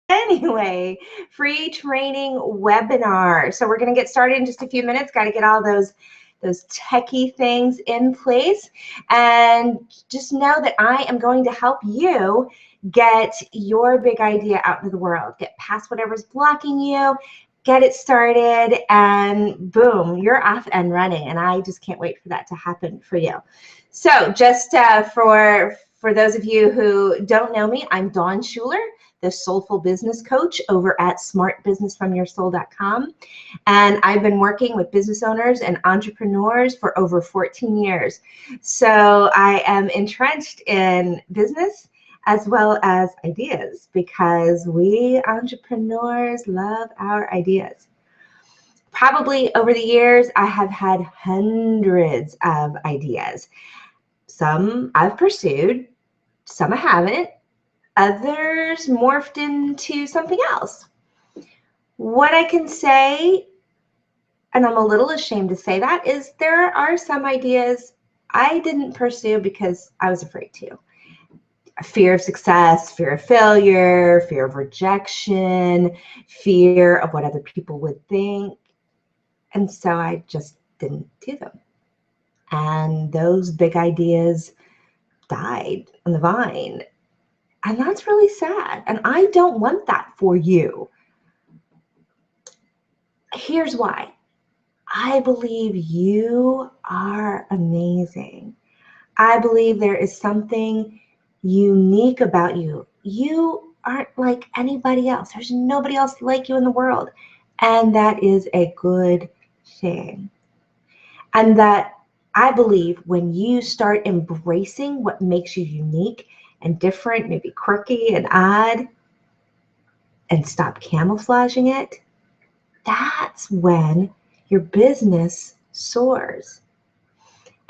Anyway, free training webinar. So we're going to get started in just a few minutes. Got to get all those techie things in place. And just know that I am going to help you get your big idea out into the world. Get past whatever's blocking you. Get it started, and boom, you're off and running. And I just can't wait for that to happen for you. So just for those of you who don't know me, I'm Dawn Schuler, the Soulful Business Coach over at smartbusinessfromyoursoul.com. And I've been working with business owners and entrepreneurs for over 14 years. So I am entrenched in business as well as ideas, because we entrepreneurs love our ideas. Probably over the years, I have had hundreds of ideas. Some I've pursued, some I haven't, others morphed into something else. What I can say, and I'm a little ashamed to say that, is there are some ideas I didn't pursue because I was afraid to. Fear of success, fear of failure, fear of rejection, fear of what other people would think. And so I just didn't do them. And those big ideas died on the vine. And that's really sad. And I don't want that for you. Here's why. I believe you are amazing. I believe there is something unique about you. You aren't like anybody else. There's nobody else like you in the world. And that is a good thing. And that I believe when you start embracing what makes you unique and different, maybe quirky and odd, and stop camouflaging it, that's when your business soars.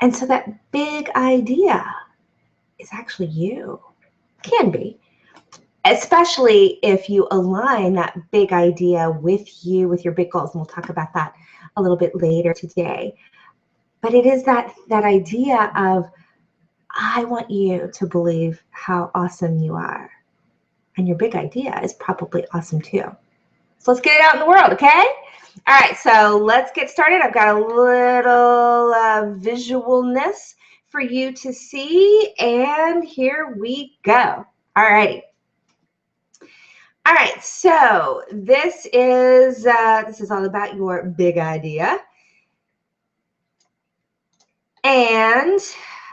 And so that big idea is actually you. Can be. Especially if you align that big idea with you, with your big goals. And we'll talk about that a little bit later today. But it is that idea of, I want you to believe how awesome you are. And your big idea is probably awesome too. So let's get it out in the world, okay? All right, so let's get started. I've got a little visualness for you to see, and here we go. All righty. All right, so this is all about your big idea. And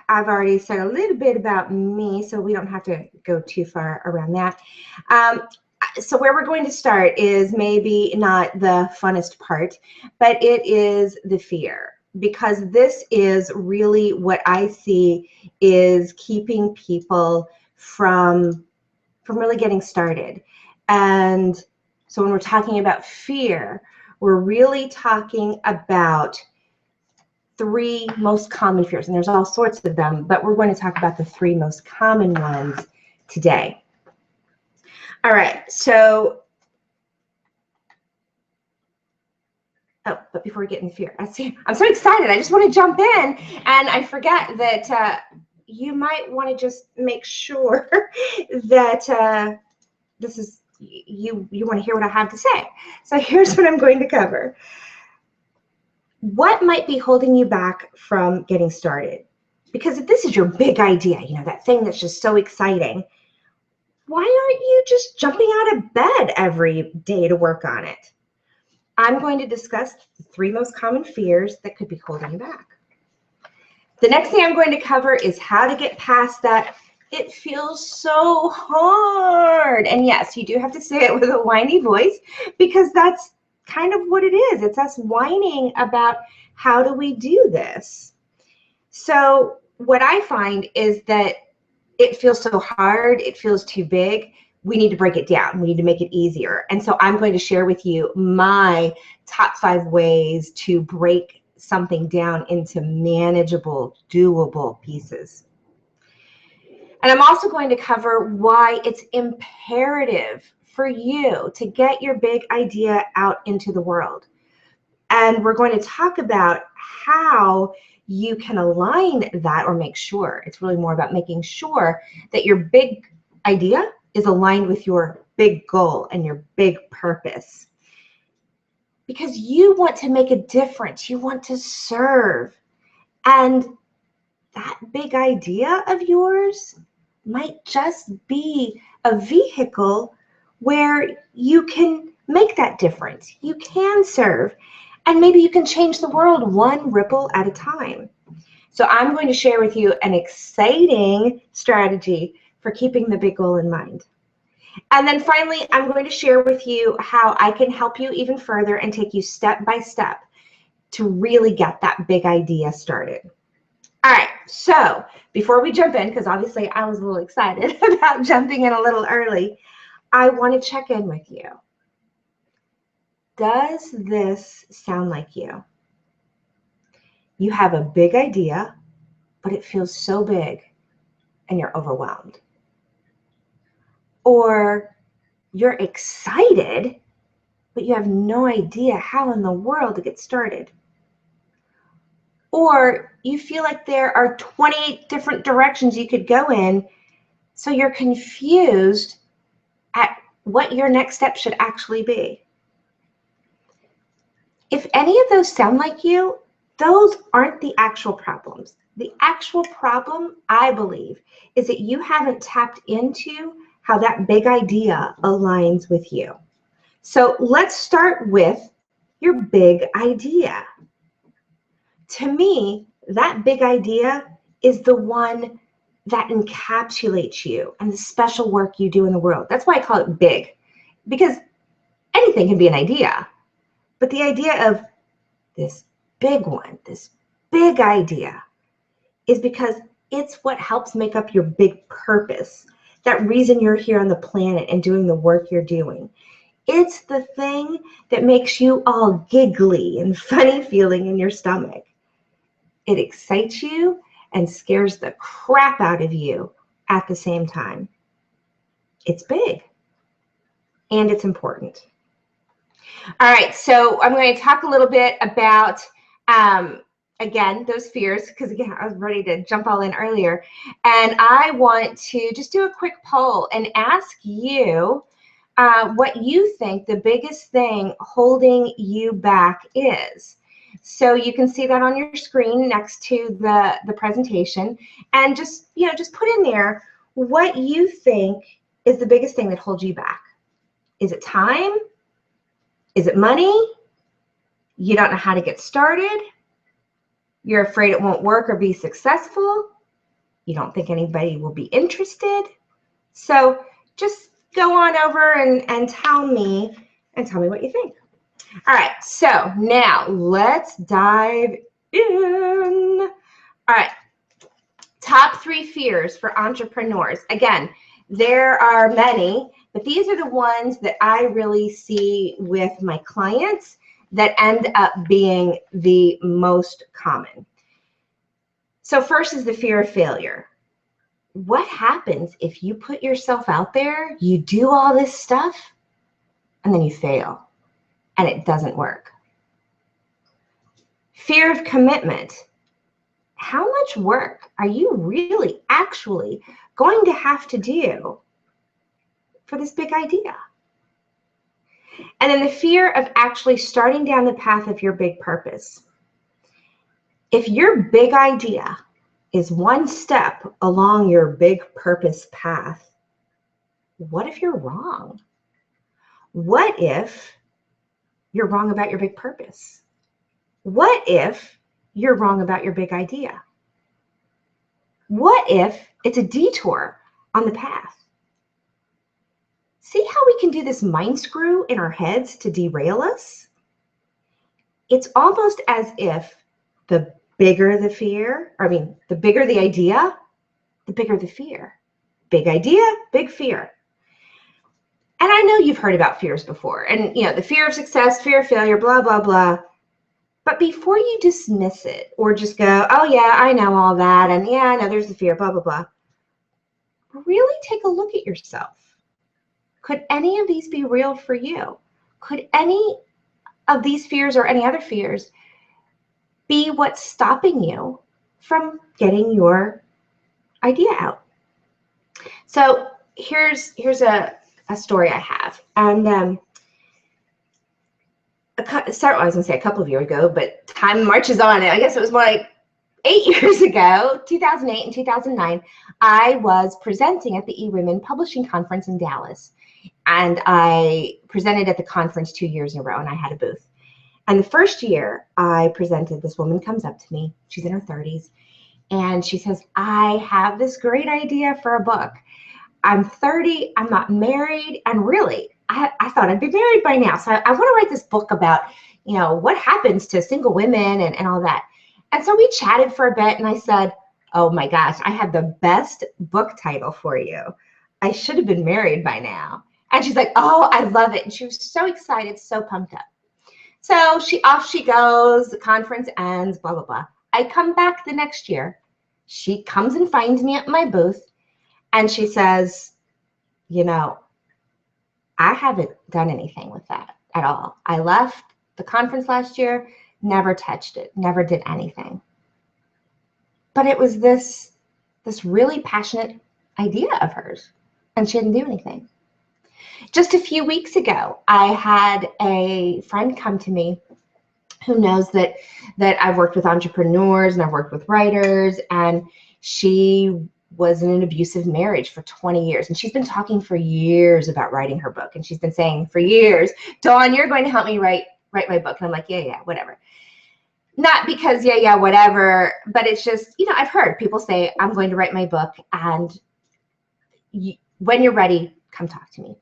I've already said a little bit about me, so we don't have to go too far around that. So where we're going to start is maybe not the funnest part, but it is the fear, because this is really what I see is keeping people from really getting started. And so when we're talking about fear, we're really talking about three most common fears, and there's all sorts of them, but we're going to talk about the three most common ones today. All right, so, but before we get into fear, I'm so excited. I just want to jump in, and I forget that you might want to just make sure that this is, you want to hear what I have to say. So here's what I'm going to cover. What might be holding you back from getting started? Because if this is your big idea, you know, that thing that's just so exciting, why aren't you just jumping out of bed every day to work on it? I'm going to discuss the three most common fears that could be holding you back. The next thing I'm going to cover is how to get past that. It feels so hard. And yes, you do have to say it with a whiny voice, because that's kind of what it is. It's us whining about how do we do this. So what I find is that it feels so hard, it feels too big. We need to break it down. We need to make it easier. And so I'm going to share with you my top 5 ways to break something down into manageable, doable pieces. And I'm also going to cover why it's imperative for you to get your big idea out into the world. And we're going to talk about how you can align that, or make sure. It's really more about making sure that your big idea is aligned with your big goal and your big purpose. Because you want to make a difference. You want to serve. And that big idea of yours might just be a vehicle where you can make that difference. You can serve. And maybe you can change the world one ripple at a time. So I'm going to share with you an exciting strategy for keeping the big goal in mind. And then finally, I'm going to share with you how I can help you even further and take you step by step to really get that big idea started. All right, so before we jump in, because obviously I was a little excited about jumping in a little early, I want to check in with you. Does this sound like you? You have a big idea, but it feels so big and you're overwhelmed. Or you're excited, but you have no idea how in the world to get started. Or you feel like there are 28 different directions you could go in, so you're confused at what your next step should actually be. If any of those sound like you, those aren't the actual problems. The actual problem, I believe, is that you haven't tapped into how that big idea aligns with you. So let's start with your big idea. To me, that big idea is the one that encapsulates you and the special work you do in the world. That's why I call it big, because anything can be an idea. But the idea of this big one, this big idea, is because it's what helps make up your big purpose, that reason you're here on the planet and doing the work you're doing. It's the thing that makes you all giggly and funny feeling in your stomach. It excites you and scares the crap out of you at the same time. It's big and it's important. All right, so I'm going to talk a little bit about, again, those fears, because again, I was ready to jump all in earlier. And I want to just do a quick poll and ask you what you think the biggest thing holding you back is. So you can see that on your screen next to the presentation, and just put in there what you think is the biggest thing that holds you back. Is it time? Is it money? You don't know how to get started? You're afraid it won't work or be successful? You don't think anybody will be interested? So just go on over and tell me what you think. All right, so now let's dive in. All right, top 3 fears for entrepreneurs. Again, there are many, but these are the ones that I really see with my clients that end up being the most common. So first is the fear of failure. What happens if you put yourself out there, you do all this stuff, and then you fail and it doesn't work? Fear of commitment. How much work are you really actually going to have to do for this big idea? And then the fear of actually starting down the path of your big purpose. If your big idea is one step along your big purpose path, what if you're wrong? What if you're wrong about your big purpose? What if you're wrong about your big idea? What if it's a detour on the path? See how we can do this mind screw in our heads to derail us? It's almost as if the bigger the fear, the bigger the idea, the bigger the fear. Big idea, big fear. And I know you've heard about fears before, and the fear of success, fear of failure, blah, blah, blah. But before you dismiss it or just go, oh yeah, I know all that, and yeah, I know there's the fear, blah, blah, blah, really take a look at yourself. Could any of these be real for you? Could any of these fears or any other fears be what's stopping you from getting your idea out? So here's a a story I have. And I was going to say a couple of years ago, but time marches on. I guess it was more like 8 years ago, 2008 and 2009, I was presenting at the eWomen Publishing Conference in Dallas. And I presented at the conference 2 years in a row, and I had a booth. And the first year I presented, this woman comes up to me. She's in her 30s. And she says, I have this great idea for a book. I'm 30, I'm not married, and really, I thought I'd be married by now. So I want to write this book about, you know, what happens to single women and all that. And so we chatted for a bit, and I said, oh my gosh, I have the best book title for you. I should have been married by now. And she's like, oh, I love it. And she was so excited, so pumped up. So off she goes, the conference ends, blah, blah, blah. I come back the next year. She comes and finds me at my booth, and she says, you know, I haven't done anything with that at all. I left the conference last year, never touched it, never did anything. But it was this really passionate idea of hers, and she didn't do anything. Just a few weeks ago, I had a friend come to me who knows that I've worked with entrepreneurs and I've worked with writers, and she was in an abusive marriage for 20 years. And she's been talking for years about writing her book. And she's been saying for years, Dawn, you're going to help me write my book. And I'm like, yeah, whatever. Not because, yeah, whatever, but it's just, you know, I've heard people say, I'm going to write my book, and when you're ready, come talk to me.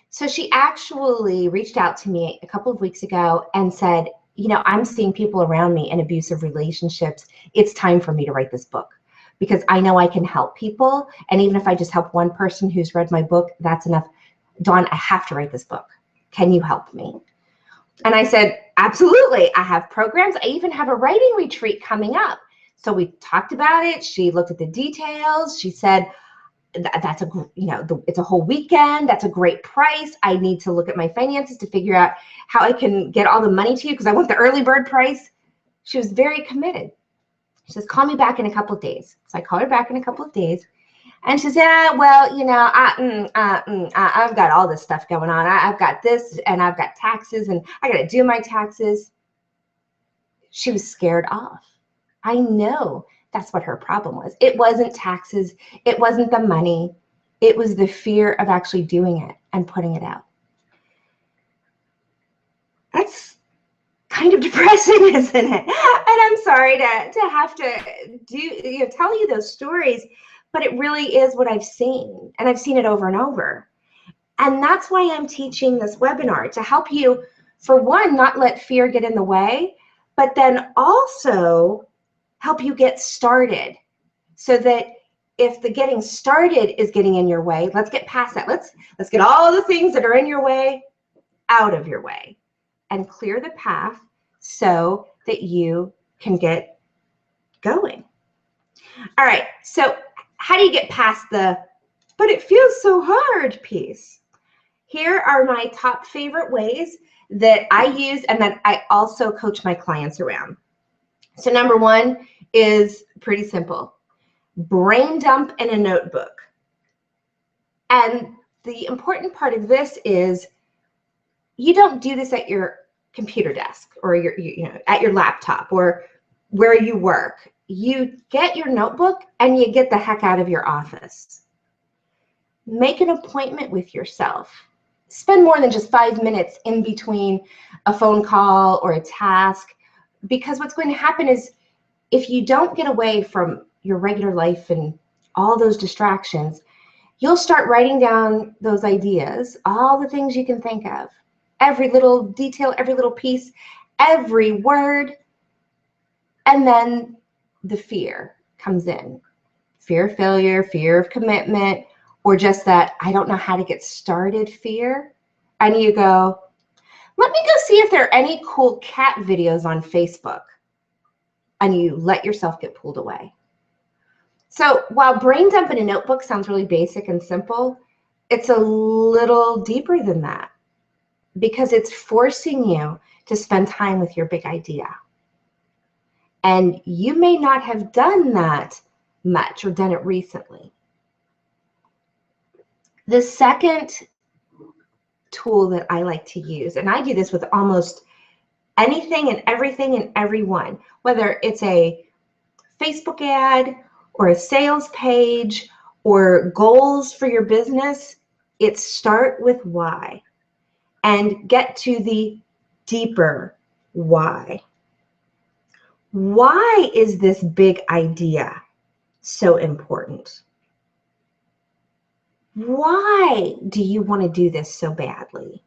So she actually reached out to me a couple of weeks ago and said, you know, I'm seeing people around me in abusive relationships. It's time for me to write this book because I know I can help people. And even if I just help one person who's read my book, that's enough. Dawn, I have to write this book. Can you help me? And I said, absolutely. I have programs. I even have a writing retreat coming up. So we talked about it. She looked at the details. She said, that's a, you know, it's a whole weekend. That's a great price. I need to look at my finances to figure out how I can get all the money to you because I want the early bird price. She was very committed. She says, call me back in a couple of days. So I called her back in a couple of days. And she said, yeah, well, you know, I've got all this stuff going on. I've got this, and I've got taxes, and I got to do my taxes. She was scared off. I know that's what her problem was. It wasn't taxes. It wasn't the money. It was the fear of actually doing it and putting it out. That's kind of depressing, isn't it? And I'm sorry to have to tell you those stories, but it really is what I've seen, and I've seen it over and over. And that's why I'm teaching this webinar, to help you, for one, not let fear get in the way, but then also help you get started, so that if the getting started is getting in your way, let's get past that. Let's get all the things that are in your way out of your way and clear the path so that you can get going. All right, so how do you get past the, but it feels so hard piece? Here are my top favorite ways that I use and that I also coach my clients around. So number one is pretty simple. Brain dump in a notebook. And the important part of this is you don't do this at your computer desk or at your laptop or where you work. You get your notebook and you get the heck out of your office. Make an appointment with yourself. Spend more than just 5 minutes in between a phone call or a task, because what's going to happen is if you don't get away from your regular life and all those distractions, you'll start writing down those ideas, all the things you can think of, every little detail, every little piece, every word, and then the fear comes in. Fear of failure, fear of commitment, or just that I don't know how to get started fear. And you go, let me go see if there are any cool cat videos on Facebook. And you let yourself get pulled away. So while brain dump in a notebook sounds really basic and simple, it's a little deeper than that, because it's forcing you to spend time with your big idea. And you may not have done that much or done it recently. The second tool that I like to use, and I do this with almost anything and everything and everyone, whether it's a Facebook ad or a sales page or goals for your business. It's start with why and get to the deeper why. Why is this big idea so important? Why do you want to do this so badly?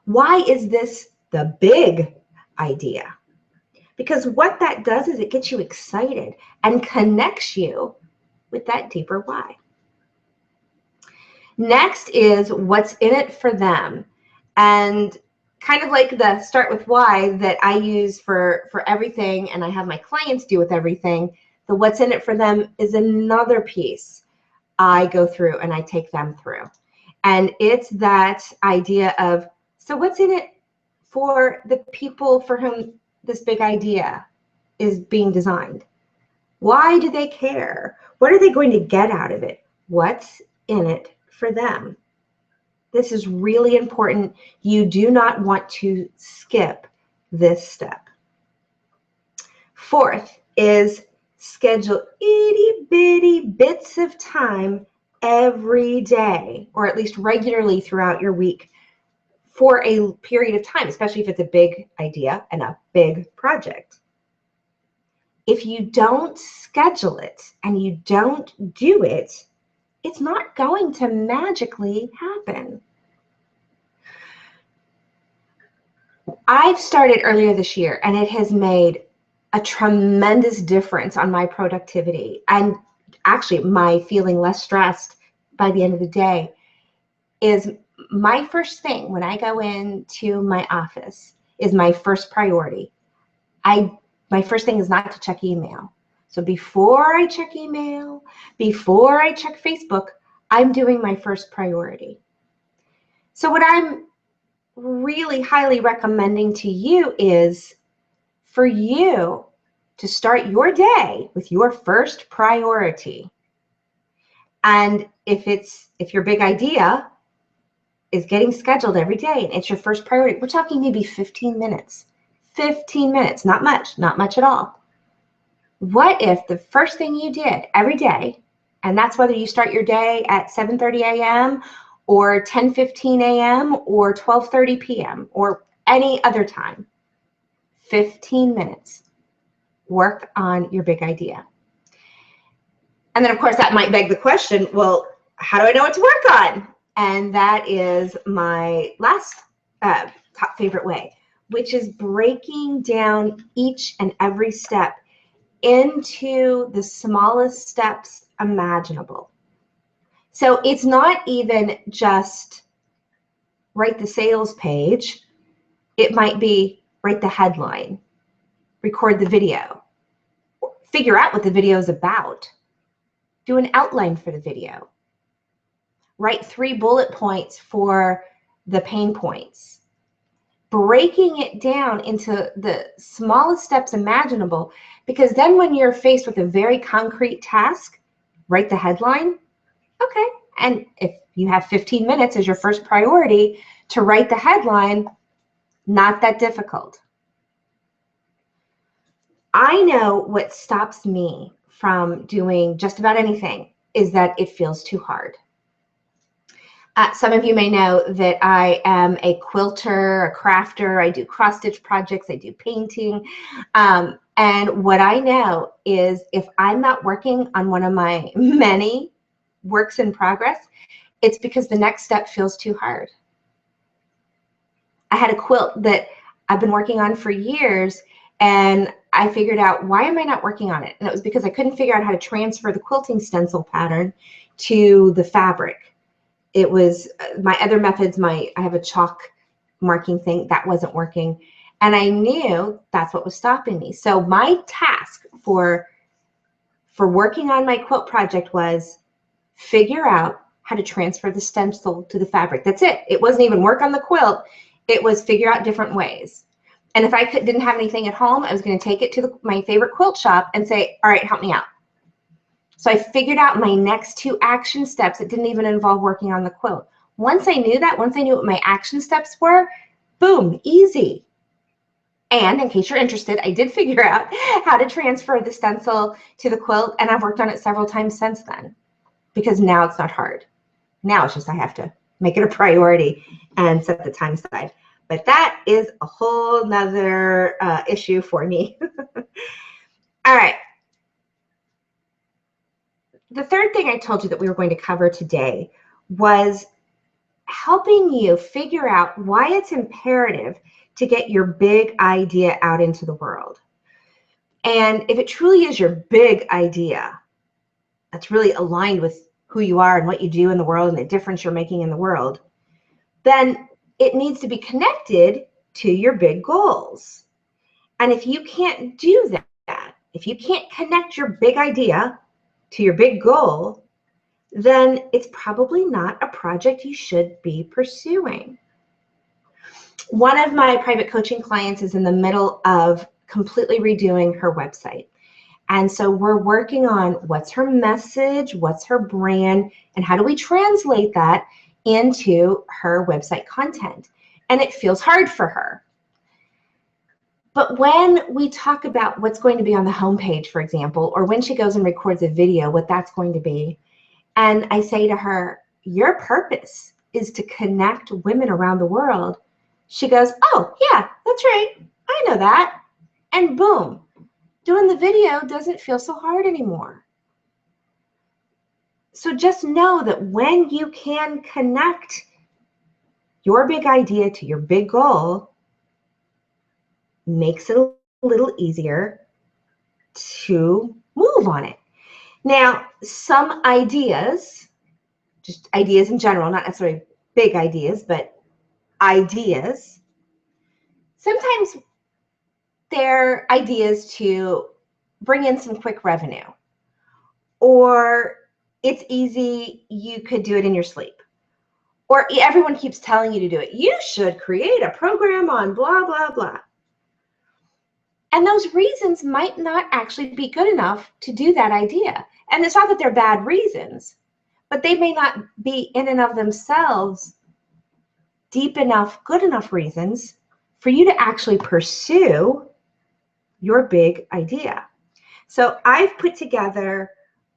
Why is this the big idea? Because what that does is it gets you excited and connects you with that deeper why. Next is what's in it for them. And kind of like the start with why that I use for everything and I have my clients do with everything, the what's in it for them is another piece I go through and I take them through. And it's that idea of, so what's in it for the people for whom this big idea is being designed? Why do they care? What are they going to get out of it? What's in it for them? This is really important. You do not want to skip this step. Fourth is schedule itty bitty bits of time every day, or at least regularly throughout your week, for a period of time, especially if it's a big idea and a big project. If you don't schedule it and you don't do it, it's not going to magically happen. I've started earlier this year and it has made a tremendous difference on my productivity and actually my feeling less stressed by the end of the day. Is my first thing when I go into my office is my first priority. My first thing is not to check email. So before I check email, before I check Facebook, I'm doing my first priority. So what I'm really highly recommending to you is for you to start your day with your first priority. And if your big idea is getting scheduled every day and it's your first priority, we're talking maybe 15 minutes. 15 minutes, not much at all. What if the first thing you did every day, and that's whether you start your day at 7:30 a.m. or 10:15 a.m. or 12:30 p.m. or any other time, 15 minutes, work on your big idea. And then of course that might beg the question, well, how do I know what to work on? And that is my last top favorite way, which is breaking down each and every step into the smallest steps imaginable. So it's not even just write the sales page. It might be write the headline, record the video, figure out what the video is about, do an outline for the video, write 3 bullet points for the pain points. Breaking it down into the smallest steps imaginable, because then when you're faced with a very concrete task, write the headline. Okay, and if you have 15 minutes as your first priority to write the headline, not that difficult. I know what stops me from doing just about anything is that it feels too hard. Some of you may know that I am a quilter, a crafter. I do cross-stitch projects. I do painting. And what I know is if I'm not working on one of my many works in progress, it's because the next step feels too hard. I had a quilt that I've been working on for years, and I figured out, why am I not working on it? And it was because I couldn't figure out how to transfer the quilting stencil pattern to the fabric. It was my other methods, I have a chalk marking thing, that wasn't working. And I knew that's what was stopping me. So my task for working on my quilt project was figure out how to transfer the stencil to the fabric. That's it. It wasn't even work on the quilt. It was figure out different ways. And if I didn't have anything at home, I was going to take it to my favorite quilt shop and say, all right, help me out. So I figured out my next 2 action steps that didn't even involve working on the quilt. Once I knew that, once I knew what my action steps were, boom, easy. And in case you're interested, I did figure out how to transfer the stencil to the quilt, and I've worked on it several times since then, because now it's not hard. Now it's just I have to make it a priority and set the time aside. But that is a whole nother issue for me. All right. The third thing I told you that we were going to cover today was helping you figure out why it's imperative to get your big idea out into the world. And if it truly is your big idea that's really aligned with who you are and what you do in the world and the difference you're making in the world, then it needs to be connected to your big goals. And if you can't do that, if you can't connect your big idea to your big goal, then it's probably not a project you should be pursuing. One of my private coaching clients is in the middle of completely redoing her website. And so we're working on what's her message, what's her brand, and how do we translate that into her website content. And it feels hard for her. But when we talk about what's going to be on the homepage, for example, or when she goes and records a video, what that's going to be, and I say to her, your purpose is to connect women around the world, she goes, oh, yeah, that's right. I know that. And boom, doing the video doesn't feel so hard anymore. So just know that when you can connect your big idea to your big goal, makes it a little easier to move on it. Now, some ideas, just ideas in general, not necessarily big ideas, but ideas, sometimes they're ideas to bring in some quick revenue, or it's easy, you could do it in your sleep, or everyone keeps telling you to do it. You should create a program on blah, blah, blah. And those reasons might not actually be good enough to do that idea. And it's not that they're bad reasons, but they may not be in and of themselves deep enough, good enough reasons for you to actually pursue your big idea. So I've put together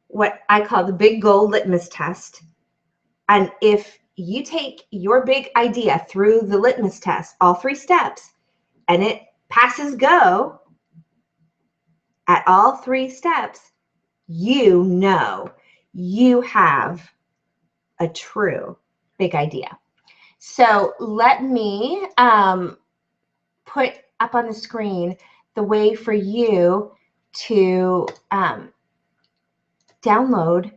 what I call the big goal litmus test. And if you take your big idea through the litmus test, all 3 steps, and it passes go at all 3 steps, you know you have a true big idea. So let me put up on the screen the way for you to download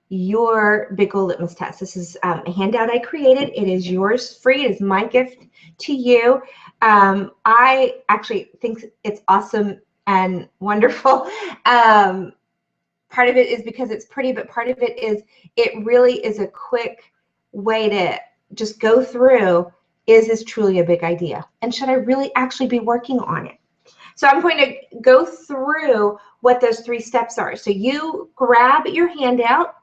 your big goal litmus test. This is a handout I created. It is yours free. It is my gift to you. I actually think it's awesome and wonderful. Part of it is because it's pretty, but part of it is it really is a quick way to just go through, is this truly a big idea? And should I really actually be working on it? So I'm going to go through what those 3 steps are. So you grab your handout.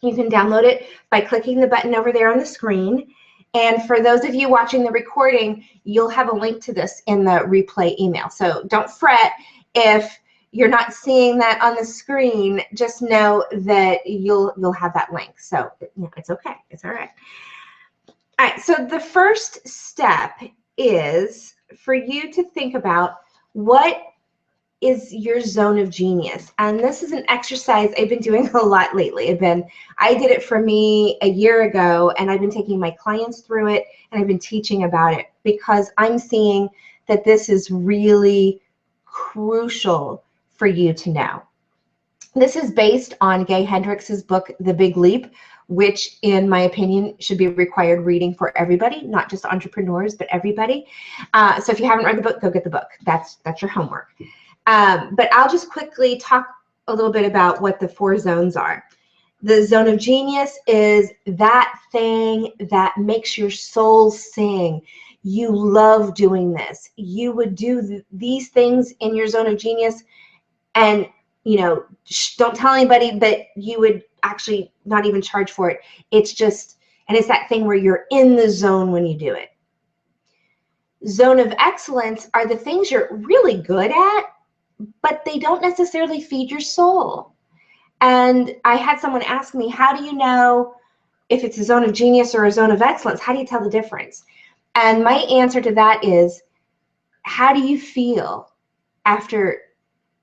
You can download it by clicking the button over there on the screen. And for those of you watching the recording, you'll have a link to this in the replay email. So don't fret if you're not seeing that on the screen. Just know that you'll have that link. So it's okay. It's all right. All right. So the first step is for you to think about what is your zone of genius. And this is an exercise I've been doing a lot lately. I did it for me a year ago, and I've been taking my clients through it, and I've been teaching about it because I'm seeing that this is really crucial for you to know. This is based on Gay Hendricks' book, The Big Leap, which in my opinion should be required reading for everybody, not just entrepreneurs, but everybody. So if you haven't read the book, go get the book. That's your homework. But I'll just quickly talk a little bit about what the 4 zones are. The zone of genius is that thing that makes your soul sing. You love doing this. You would do these things in your zone of genius, and don't tell anybody, but you would actually not even charge for it. It's just And it's that thing where you're in the zone when you do it. Zone of excellence are the things you're really good at, but they don't necessarily feed your soul. And I had someone ask me, how do you know if it's a zone of genius or a zone of excellence? How do you tell the difference? And my answer to that is, how do you feel after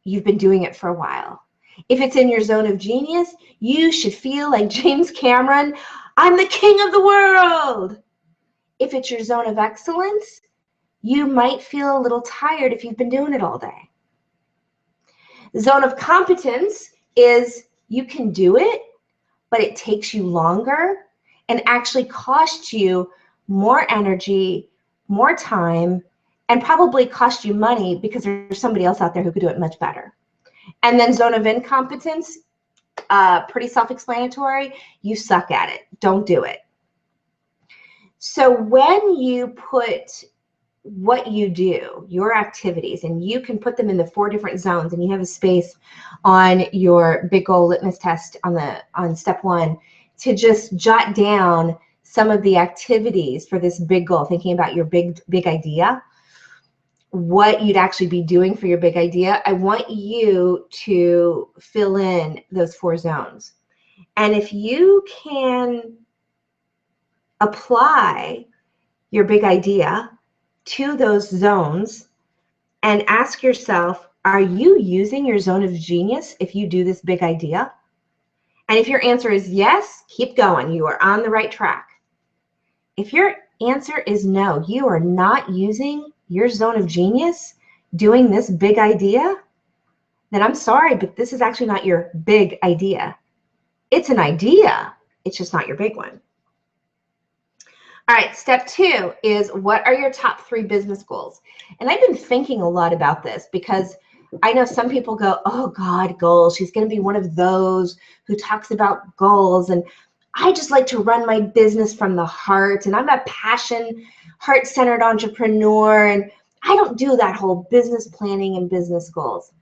you've been doing it for a while? If it's in your zone of genius, you should feel like James Cameron, I'm the king of the world. If it's your zone of excellence, you might feel a little tired if you've been doing it all day. Zone of competence is you can do it, but it takes you longer and actually costs you more energy, more time, and probably cost you money because there's somebody else out there who could do it much better. And then zone of incompetence, pretty self-explanatory. You suck at it. Don't do it. So when you put what you do, your activities, and you can put them in the 4 different zones, and you have a space on your big goal litmus test on step 1 to just jot down some of the activities for this big goal, thinking about your big idea, what you'd actually be doing for your big idea. I want you to fill in those 4 zones. And if you can apply your big idea to those zones and ask yourself, are you using your zone of genius if you do this big idea? And if your answer is yes, keep going. You are on the right track. If your answer is no, you are not using your zone of genius doing this big idea, then I'm sorry, but this is actually not your big idea. It's an idea, it's just not your big one. All right, step 2 is, what are your top 3 business goals? And I've been thinking a lot about this because I know some people go, oh God, goals. She's going to be one of those who talks about goals. And I just like to run my business from the heart. And I'm a passion, heart-centered entrepreneur. And I don't do that whole business planning and business goals.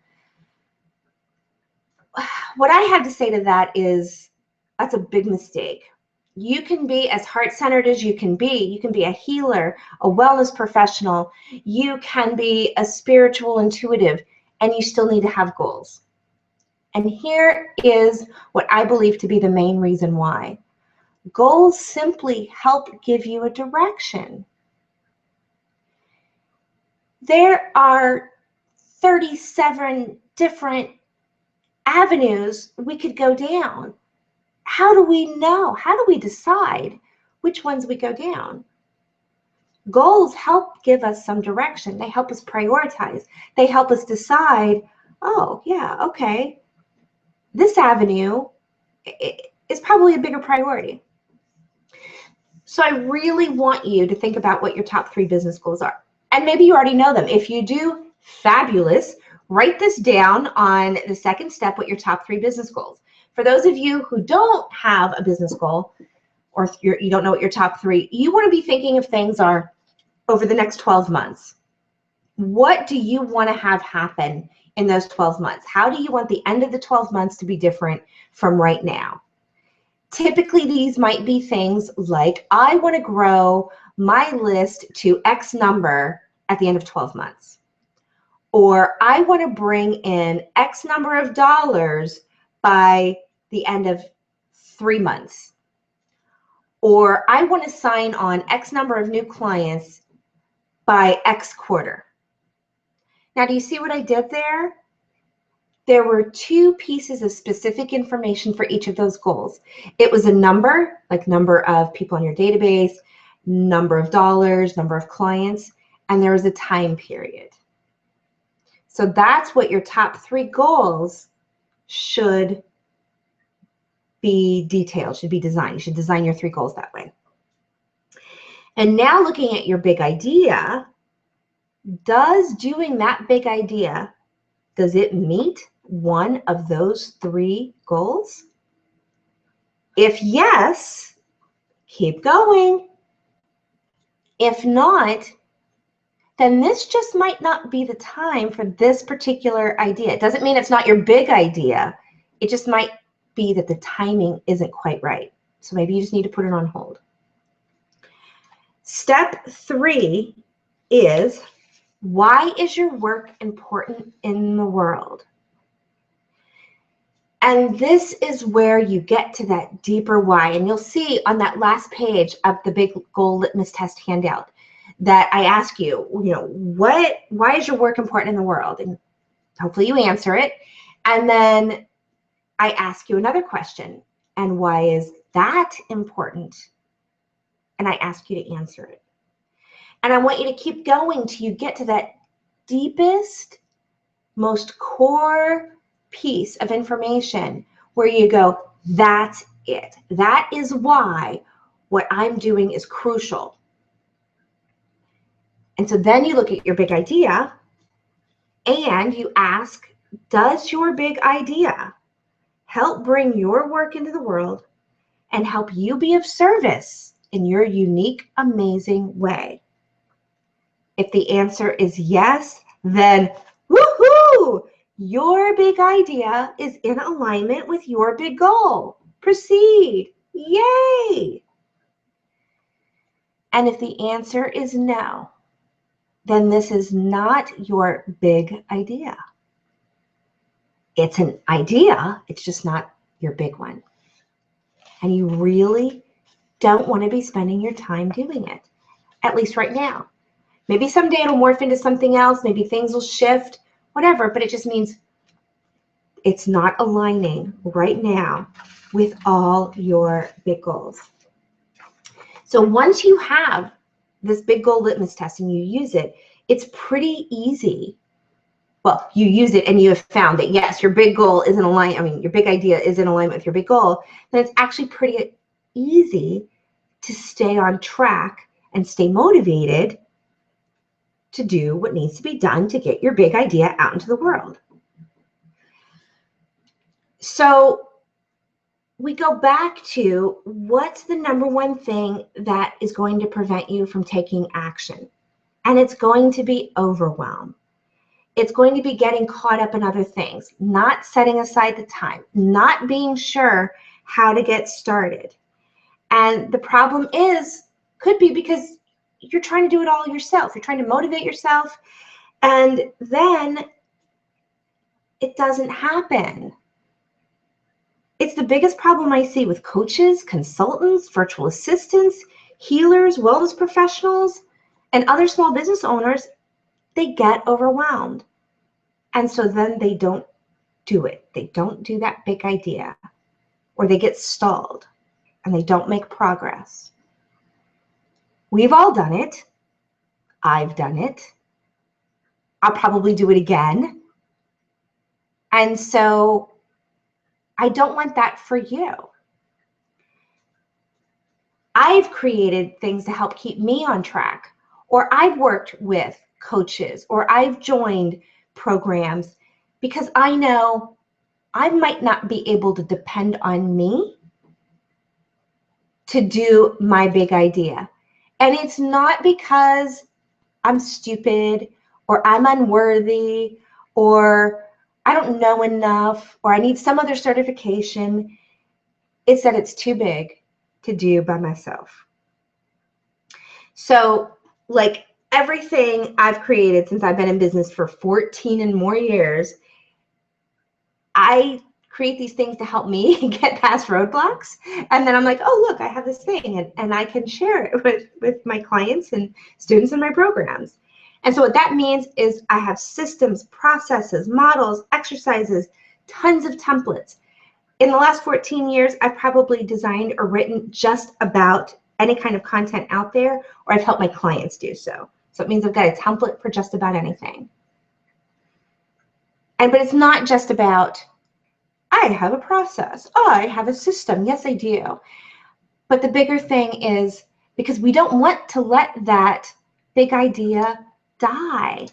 What I have to say to that is, that's a big mistake. You can be as heart-centered as you can be. You can be a healer, a wellness professional. You can be a spiritual intuitive, and you still need to have goals. And here is what I believe to be the main reason why. Goals simply help give you a direction. There are 37 different avenues we could go down. How do we know? How do we decide which ones we go down? Goals help give us some direction. They help us prioritize. They help us decide, oh, yeah, okay, this avenue is probably a bigger priority. So I really want you to think about what your top 3 business goals are. And maybe you already know them. If you do, fabulous. Write this down on the second step, what your top 3 business goals. For those of you who don't have a business goal, or you don't know what your top 3, you want to be thinking of things are over the next 12 months. What do you want to have happen in those 12 months? How do you want the end of the 12 months to be different from right now? Typically, these might be things like, I want to grow my list to X number at the end of 12 months. Or I want to bring in X number of dollars by the end of 3 months. Or I want to sign on X number of new clients by X quarter. Now, do you see what I did there? There were 2 pieces of specific information for each of those goals. It was a number, like number of people in your database, number of dollars, number of clients, and there was a time period. So that's what your top 3 goals should be detailed, should be designed. You should design your 3 goals that way. And now looking at your big idea, does doing that big idea, does it meet one of those 3 goals? If yes, keep going. If not, then this just might not be the time for this particular idea. It doesn't mean it's not your big idea. It just might be that the timing isn't quite right. So maybe you just need to put it on hold. Step 3 is, why is your work important in the world? And this is where you get to that deeper why. And you'll see on that last page of the Big Goal Litmus Test handout that I ask you, why is your work important in the world? And hopefully you answer it. And then I ask you another question. And why is that important? And I ask you to answer it. And I want you to keep going till you get to that deepest, most core piece of information where you go, that's it. That is why what I'm doing is crucial. And so then you look at your big idea and you ask, does your big idea help bring your work into the world and help you be of service in your unique, amazing way? If the answer is yes, then woohoo! Your big idea is in alignment with your big goal. Proceed. Yay! And if the answer is no, then this is not your big idea. It's an idea, it's just not your big one. And you really don't want to be spending your time doing it, at least right now. Maybe someday it'll morph into something else, maybe things will shift, whatever, but it just means it's not aligning right now with all your big goals. So once you have this big goal litmus test and you use it, it's pretty easy. Well, you use it and you have found that yes, your big goal is in alignment, your big idea is in alignment with your big goal, then it's actually pretty easy to stay on track and stay motivated to do what needs to be done to get your big idea out into the world. So we go back to, what's the number one thing that is going to prevent you from taking action? And it's going to be overwhelm. It's going to be getting caught up in other things, not setting aside the time, not being sure how to get started. And the problem could be because you're trying to do it all yourself. You're trying to motivate yourself, and then it doesn't happen. It's the biggest problem I see with coaches, consultants, virtual assistants, healers, wellness professionals, and other small business owners. They get overwhelmed. And so then they don't do it. They don't do that big idea, or they get stalled and they don't make progress. We've all done it. I've done it. I'll probably do it again. And so I don't want that for you. I've created things to help keep me on track, or I've worked with coaches, or I've joined programs because I know I might not be able to depend on me to do my big idea. And it's not because I'm stupid or I'm unworthy or I don't know enough or I need some other certification. It's that it's too big to do by myself. So like everything I've created since I've been in business for 14 and more years, I create these things to help me get past roadblocks. And then I'm like, oh, look, I have this thing and I can share it with my clients and students in my programs. And so what that means is I have systems, processes, models, exercises, tons of templates. In the last 14 years, I've probably designed or written just about any kind of content out there, or I've helped my clients do so. So it means I've got a template for just about anything. But it's not just about, I have a process, I have a system. Yes, I do. But the bigger thing is, because we don't want to let that big idea die.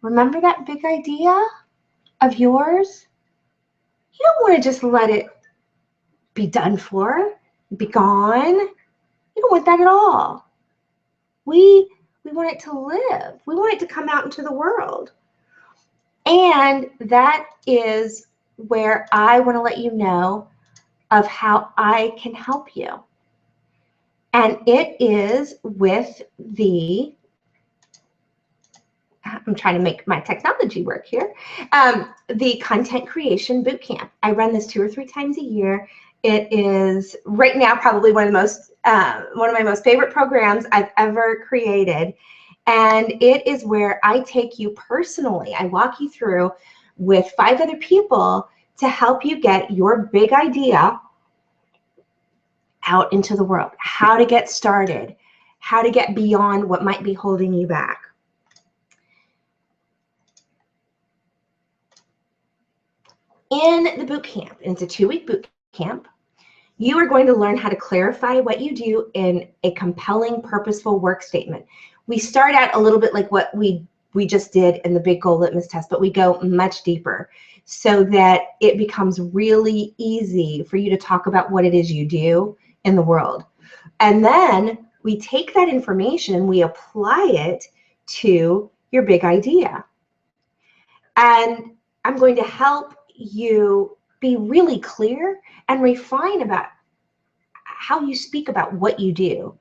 Remember that big idea of yours? You don't want to just let it be done for, be gone. You don't want that at all. We want it to live. We want it to come out into the world. And that is where I want to let you know of how I can help you. And it is with I'm trying to make my technology work here, the Content Creation Bootcamp. I run this 2 or 3 times a year. It is right now probably one of my most favorite programs I've ever created. And it is where I take you personally. I walk you through with 5 other people to help you get your big idea out into the world, how to get started, how to get beyond what might be holding you back. In the boot camp, it's a 2-week boot camp, you are going to learn how to clarify what you do in a compelling, purposeful work statement. We start out a little bit like what we just did in the Big Goal Litmus Test, but we go much deeper so that it becomes really easy for you to talk about what it is you do in the world. And then we take that information, we apply it to your big idea. And I'm going to help you be really clear and refine about how you speak about what you do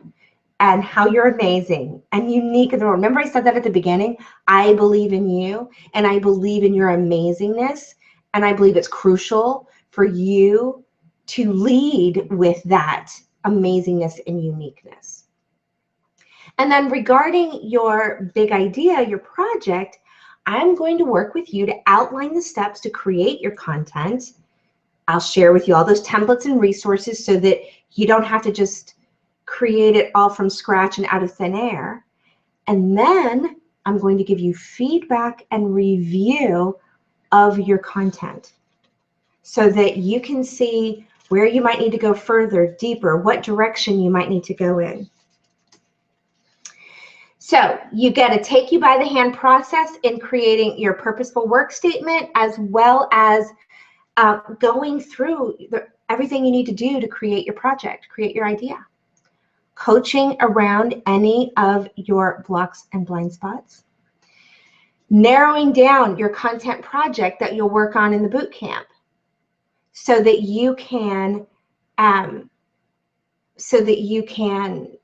and how you're amazing and unique in the world. Remember I said that at the beginning? I believe in you and I believe in your amazingness, and I believe it's crucial for you to lead with that amazingness and uniqueness. And then regarding your big idea, your project, I'm going to work with you to outline the steps to create your content. I'll share with you all those templates and resources so that you don't have to just create it all from scratch and out of thin air. And then I'm going to give you feedback and review of your content so that you can see where you might need to go further, deeper, what direction you might need to go in. So you get a take you by the hand process in creating your purposeful work statement, as well as going through everything you need to do to create your project, create your idea. Coaching around any of your blocks and blind spots. Narrowing down your content project that you'll work on in the boot camp so that you can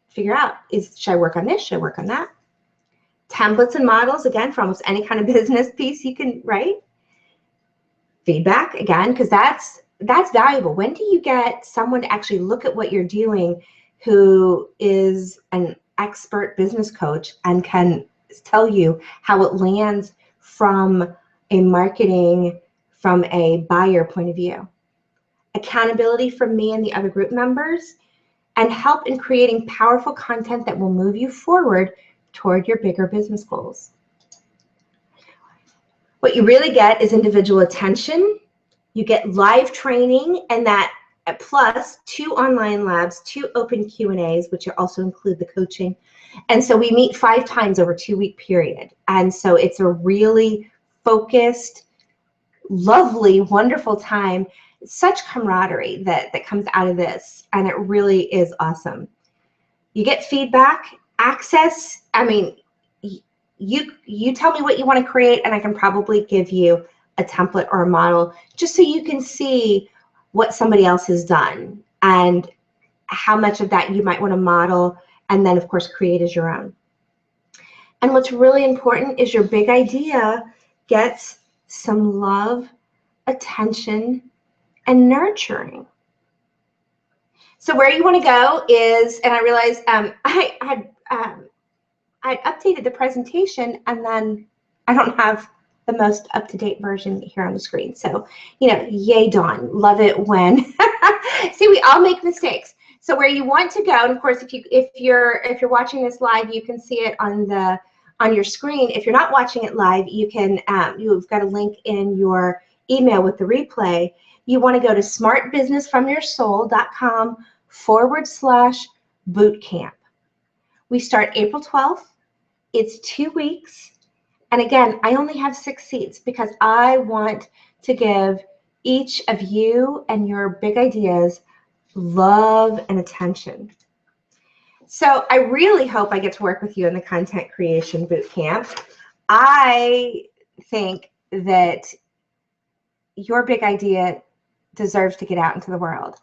figure out, should I work on this? Should I work on that? Templates and models, again, for almost any kind of business piece you can write. Feedback, again, because that's valuable. When do you get someone to actually look at what you're doing who is an expert business coach and can tell you how it lands from a marketing, from a buyer point of view? Accountability from me and the other group members, and help in creating powerful content that will move you forward toward your bigger business goals. What you really get is individual attention. You get live training, and that plus 2 online labs, 2 open Q&As, which also include the coaching. And so we meet 5 times over a 2-week period. And so it's a really focused, lovely, wonderful time. Such camaraderie that comes out of this, and it really is awesome. You get feedback, access. I mean, you tell me what you want to create, and I can probably give you a template or a model just so you can see what somebody else has done and how much of that you might want to model, and then of course create as your own. And what's really important is your big idea gets some love, attention, and nurturing. So where you want to go is, and I realized I'd updated the presentation, and then I don't have the most up-to-date version here on the screen. So, yay, Dawn. Love it when see, we all make mistakes. So where you want to go, and of course, if you're watching this live, you can see it on your screen. If you're not watching it live, you can you've got a link in your email with the replay. You want to go to smartbusinessfromyoursoul.com/bootcamp. We start April 12th. It's 2 weeks. And again, I only have 6 seats because I want to give each of you and your big ideas love and attention. So I really hope I get to work with you in the Content Creation Bootcamp. I think that your big idea deserves to get out into the world.